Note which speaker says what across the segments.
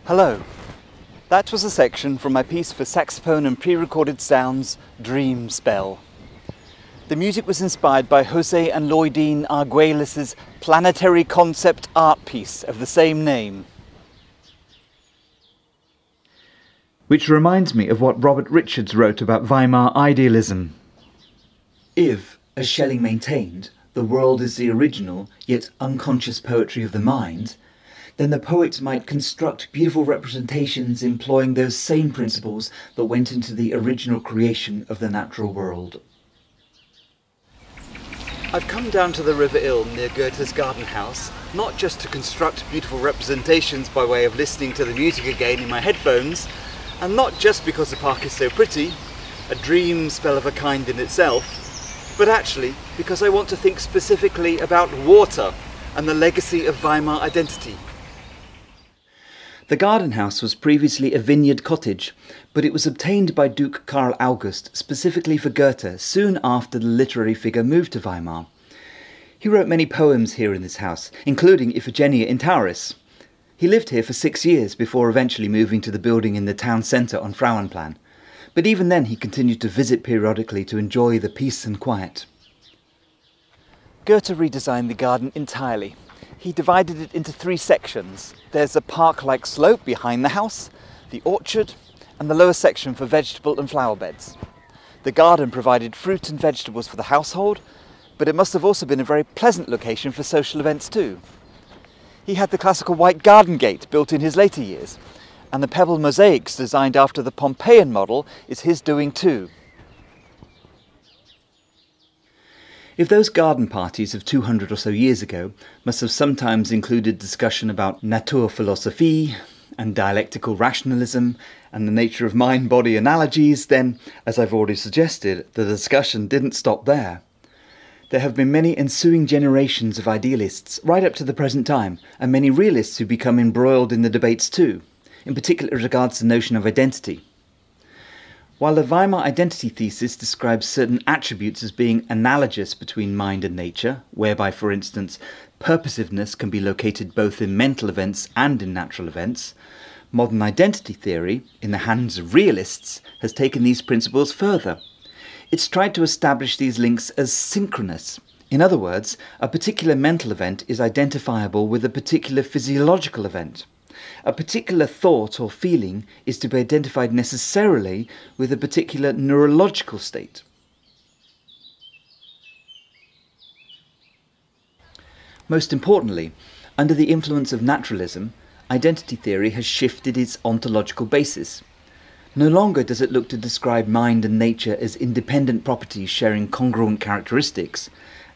Speaker 1: Hello. That was a section from my piece for saxophone and pre-recorded sounds, Dream Spell. The music was inspired by Jose and Lloydine Arguelles' planetary concept art piece of the same name. Which reminds me of what Robert Richards wrote about Weimar Idealism. If, as Schelling maintained, the world is the original yet unconscious poetry of the mind, then the poet might construct beautiful representations employing those same principles that went into the original creation of the natural world. I've come down to the River Ill near Goethe's garden house, not just to construct beautiful representations by way of listening to the music again in my headphones, and not just because the park is so pretty, a dream spell of a kind in itself, but actually because I want to think specifically about water and the legacy of Weimar identity. The garden house was previously a vineyard cottage, but it was obtained by Duke Karl August specifically for Goethe soon after the literary figure moved to Weimar. He wrote many poems here in this house, including Iphigenia Inquiry. He lived here for 6 years before eventually moving to the building in the town centre on Frauenplan, but even then he continued to visit periodically to enjoy the peace and quiet. Goethe redesigned the garden entirely. He divided it into 3 sections. There's a park-like slope behind the house, the orchard, and the lower section for vegetable and flower beds. The garden provided fruit and vegetables for the household, but it must have also been a very pleasant location for social events too. He had the classical white garden gate built in his later years, and the pebble mosaics designed after the Pompeian model is his doing too. If those garden parties of 200 or so years ago must have sometimes included discussion about Naturphilosophie and dialectical rationalism and the nature of mind-body analogies, then, as I've already suggested, the discussion didn't stop there. There have been many ensuing generations of idealists right up to the present time, and many realists who become embroiled in the debates too, in particular as regards the notion of identity. While the Weimar Identity Thesis describes certain attributes as being analogous between mind and nature, whereby, for instance, purposiveness can be located both in mental events and in natural events, modern identity theory, in the hands of realists, has taken these principles further. It's tried to establish these links as synchronous. In other words, a particular mental event is identifiable with a particular physiological event. A particular thought or feeling is to be identified necessarily with a particular neurological state. Most importantly, under the influence of naturalism, identity theory has shifted its ontological basis. No longer does it look to describe mind and nature as independent properties sharing congruent characteristics,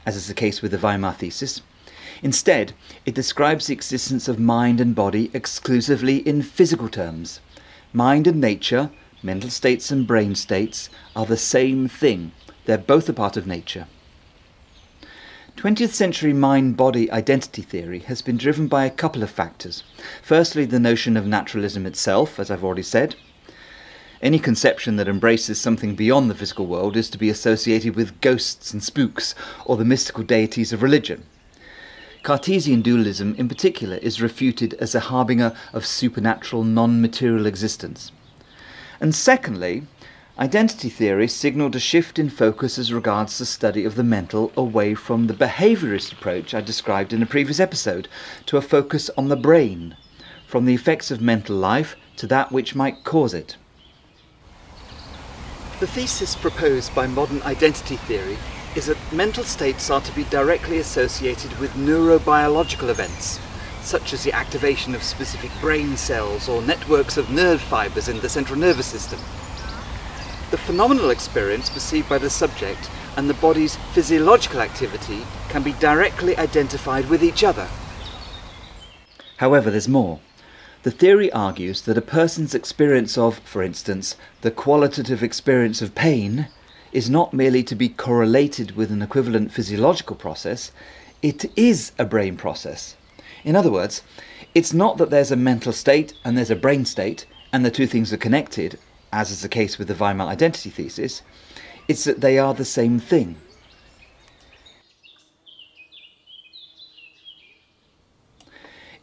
Speaker 1: as is the case with the Weimar thesis. Instead, it describes the existence of mind and body exclusively in physical terms. Mind and nature, mental states and brain states, are the same thing. They're both a part of nature. 20th century mind-body identity theory has been driven by a couple of factors. Firstly, the notion of naturalism itself, as I've already said. Any conception that embraces something beyond the physical world is to be associated with ghosts and spooks, or the mystical deities of religion. Cartesian dualism in particular is refuted as a harbinger of supernatural non-material existence. And secondly, identity theory signalled a shift in focus as regards the study of the mental away from the behaviourist approach I described in a previous episode to a focus on the brain, from the effects of mental life to that which might cause it. The thesis proposed by modern identity theory is that mental states are to be directly associated with neurobiological events, such as the activation of specific brain cells or networks of nerve fibres in the central nervous system. The phenomenal experience perceived by the subject and the body's physiological activity can be directly identified with each other. However, there's more. The theory argues that a person's experience of, for instance, the qualitative experience of pain is not merely to be correlated with an equivalent physiological process, it is a brain process. In other words, it's not that there's a mental state and there's a brain state and the two things are connected, as is the case with the Weimar Identity Thesis, it's that they are the same thing.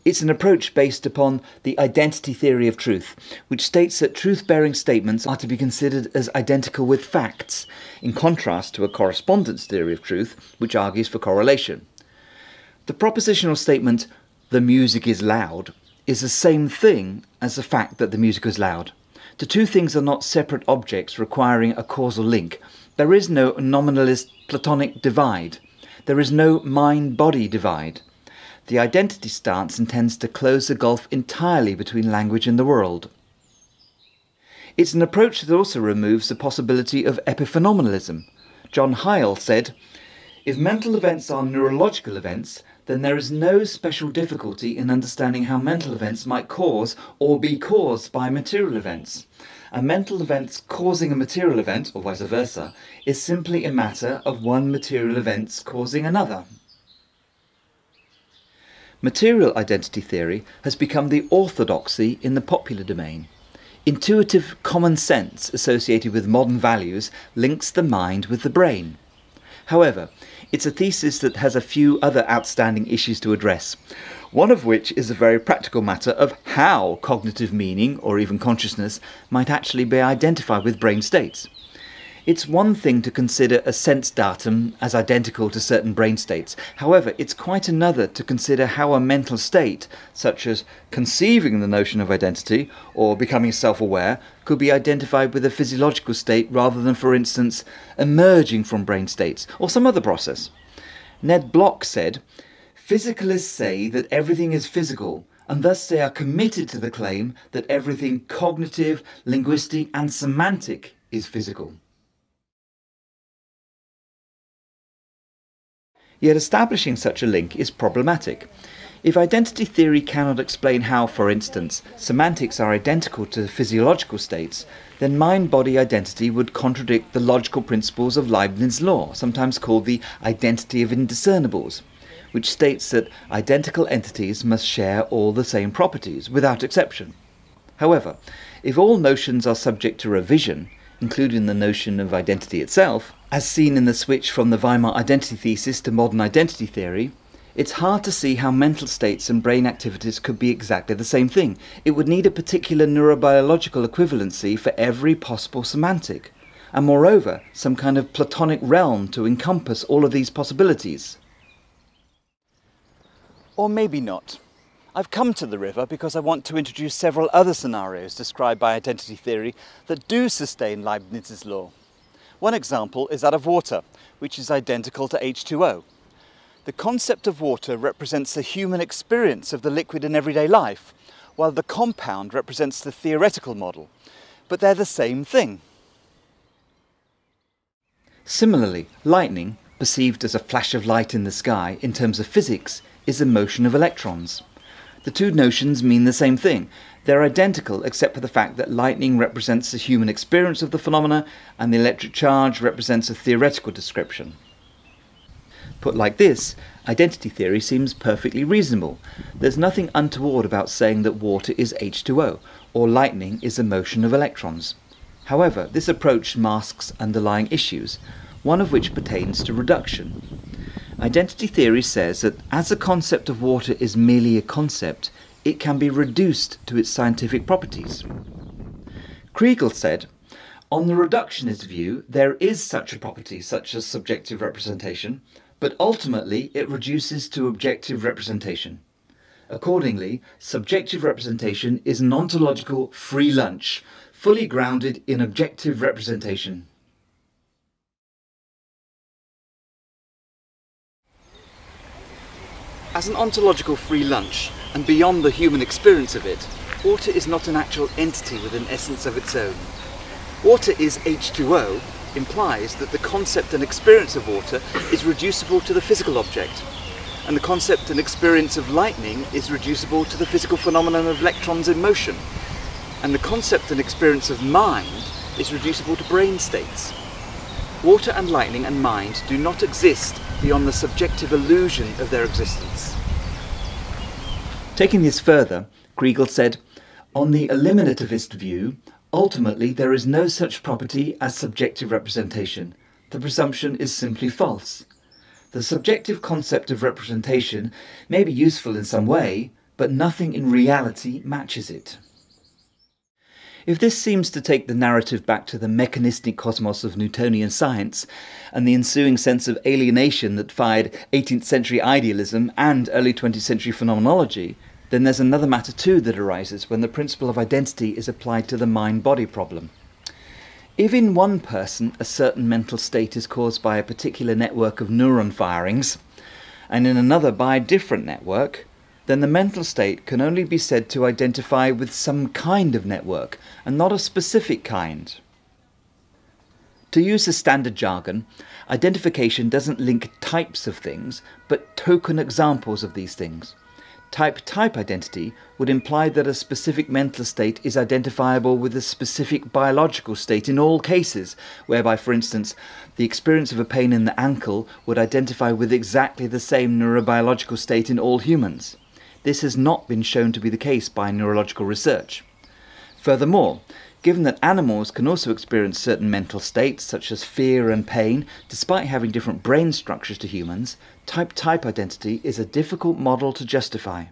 Speaker 1: It's an approach based upon the identity theory of truth, which states that truth-bearing statements are to be considered as identical with facts, in contrast to a correspondence theory of truth, which argues for correlation. The propositional statement, "the music is loud," is the same thing as the fact that the music is loud. The two things are not separate objects requiring a causal link. There is no nominalist Platonic divide. There is no mind-body divide. The identity stance intends to close the gulf entirely between language and the world. It's an approach that also removes the possibility of epiphenomenalism. John Heil said, "If mental events are neurological events, then there is no special difficulty in understanding how mental events might cause or be caused by material events. A mental event causing a material event, or vice versa, is simply a matter of one material event causing another." Material identity theory has become the orthodoxy in the popular domain. Intuitive common sense associated with modern values links the mind with the brain. However, it's a thesis that has a few other outstanding issues to address, one of which is a very practical matter of how cognitive meaning, or even consciousness, might actually be identified with brain states. It's one thing to consider a sense datum as identical to certain brain states. However, it's quite another to consider how a mental state, such as conceiving the notion of identity or becoming self-aware, could be identified with a physiological state rather than, for instance, emerging from brain states or some other process. Ned Block said, "Physicalists say that everything is physical, and thus they are committed to the claim that everything cognitive, linguistic and semantic is physical." Yet establishing such a link is problematic. If identity theory cannot explain how, for instance, semantics are identical to physiological states, then mind-body identity would contradict the logical principles of Leibniz's law, sometimes called the identity of indiscernibles, which states that identical entities must share all the same properties, without exception. However, if all notions are subject to revision, including the notion of identity itself, as seen in the switch from the Weimar Identity Thesis to modern identity theory, it's hard to see how mental states and brain activities could be exactly the same thing. It would need a particular neurobiological equivalency for every possible semantic, and moreover, some kind of Platonic realm to encompass all of these possibilities. Or maybe not. I've come to the river because I want to introduce several other scenarios described by identity theory that do sustain Leibniz's law. One example is that of water, which is identical to H2O. The concept of water represents the human experience of the liquid in everyday life, while the compound represents the theoretical model, but they're the same thing. Similarly, lightning, perceived as a flash of light in the sky in terms of physics, is a motion of electrons. The two notions mean the same thing. They're identical except for the fact that lightning represents the human experience of the phenomena and the electric charge represents a theoretical description. Put like this, identity theory seems perfectly reasonable. There's nothing untoward about saying that water is H2O, or lightning is a motion of electrons. However, this approach masks underlying issues, one of which pertains to reduction. Identity theory says that as the concept of water is merely a concept, it can be reduced to its scientific properties. Kriegel said, "On the reductionist view, there is such a property, such as subjective representation, but ultimately it reduces to objective representation. Accordingly, subjective representation is an ontological free lunch, fully grounded in objective representation." As an ontological free lunch, and beyond the human experience of it, water is not an actual entity with an essence of its own. Water is H2O implies that the concept and experience of water is reducible to the physical object, and the concept and experience of lightning is reducible to the physical phenomenon of electrons in motion, and the concept and experience of mind is reducible to brain states. Water and lightning and mind do not exist beyond the subjective illusion of their existence. Taking this further, Kriegel said, "On the eliminativist view, ultimately there is no such property as subjective representation. The presumption is simply false. The subjective concept of representation may be useful in some way, but nothing in reality matches it. If this seems to take the narrative back to the mechanistic cosmos of Newtonian science and the ensuing sense of alienation that fired 18th century idealism and early 20th century phenomenology, then there's another matter too that arises when the principle of identity is applied to the mind-body problem. If in one person a certain mental state is caused by a particular network of neuron firings, and in another by a different network, then the mental state can only be said to identify with some kind of network, and not a specific kind. To use the standard jargon, identification doesn't link types of things, but token examples of these things. Type-type identity would imply that a specific mental state is identifiable with a specific biological state in all cases, whereby, for instance, the experience of a pain in the ankle would identify with exactly the same neurobiological state in all humans. This has not been shown to be the case by neurological research. Furthermore, given that animals can also experience certain mental states, such as fear and pain, despite having different brain structures to humans, type-type identity is a difficult model to justify.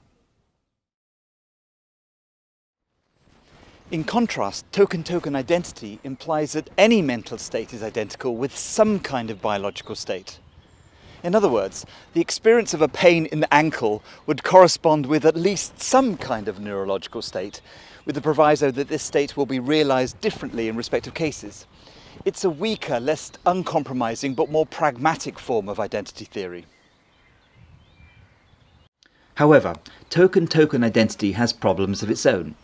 Speaker 1: In contrast, token-token identity implies that any mental state is identical with some kind of biological state. In other words, the experience of a pain in the ankle would correspond with at least some kind of neurological state, with the proviso that this state will be realised differently in respective cases. It's a weaker, less uncompromising, but more pragmatic form of identity theory. However, token-token identity has problems of its own.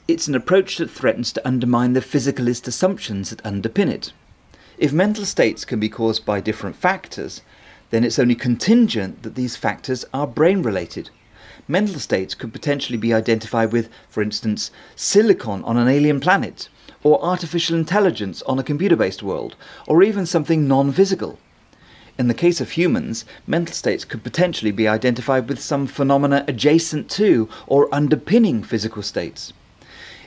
Speaker 1: It's an approach that threatens to undermine the physicalist assumptions that underpin it. If mental states can be caused by different factors, then it's only contingent that these factors are brain-related. Mental states could potentially be identified with, for instance, silicon on an alien planet, or artificial intelligence on a computer-based world, or even something non-physical. In the case of humans, mental states could potentially be identified with some phenomena adjacent to or underpinning physical states.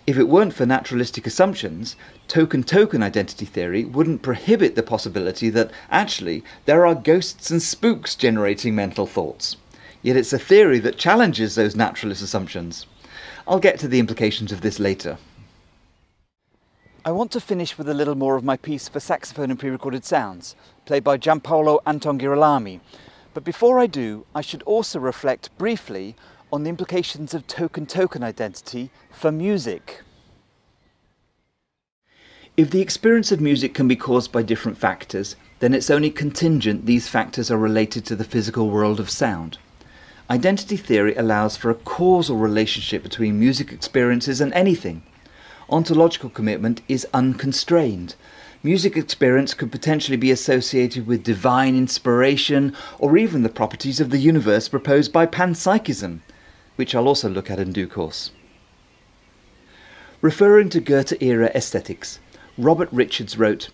Speaker 1: If it weren't for naturalistic assumptions, token-token identity theory wouldn't prohibit the possibility that, actually, there are ghosts and spooks generating mental thoughts. Yet it's a theory that challenges those naturalist assumptions. I'll get to the implications of this later. I want to finish with a little more of my piece for saxophone and pre-recorded sounds, played by Giampaolo Anton Girolami. But before I do, I should also reflect briefly on the implications of token-token identity for music. If the experience of music can be caused by different factors, then it's only contingent these factors are related to the physical world of sound. Identity theory allows for a causal relationship between music experiences and anything. Ontological commitment is unconstrained. Music experience could potentially be associated with divine inspiration or even the properties of the universe proposed by panpsychism, which I'll also look at in due course. Referring to Goethe-era aesthetics, Robert Richards wrote,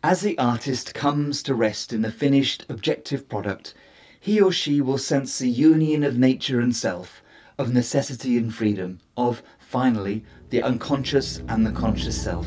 Speaker 1: "As the artist comes to rest in the finished, objective product, he or she will sense the union of nature and self, of necessity and freedom, of, finally, the unconscious and the conscious self."